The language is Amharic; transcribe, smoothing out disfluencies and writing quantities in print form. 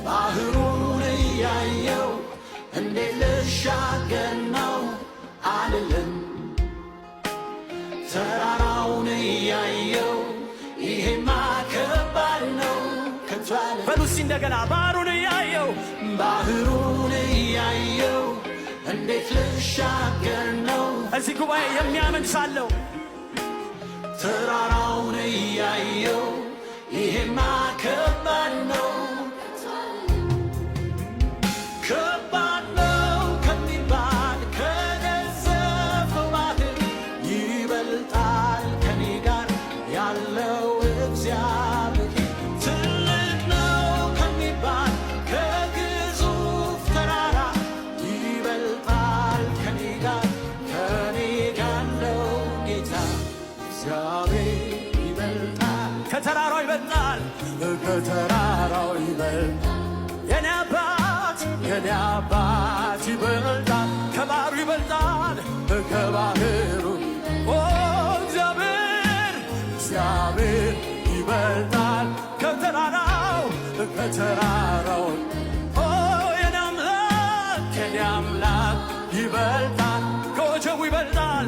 ባህሩን እያየው እንዴት ልሻገር ነው አልልም። ተራራውን እያየው ይሄማ ከባድ ነው ከቶ አልልም። በሉሲ እንደገና ባህሩን እያየው እንዴት ልሻገር ነው። እዚህ ጉባኤ የሚያምን ሳለው ተራራውን እያየው ይሄማ ከባድ ነው ከባድ ነው ከሚባል ከገዘፈው ባህር ይበልጣል ከኔ ጋር ያለው እግዚአብሔር። ትልቅ ነው ከሚባል ከግዙፍ ተራራ ይበልጣል ከኔ ጋር ያለው ጌታ እግዚአብሔር ይበልጣል። ከተራራው ይበልጣል፣ ከተራራው ይበልጣል። የኔ አባት ይበልጣል፣ ከባህሩ ይበልጣል፣ ከባህሩ እግዚአብሔር ይበልጣል። ከተራራው የኔ አምላክ ይበልጣል። ከወጀቡ ይበልጣል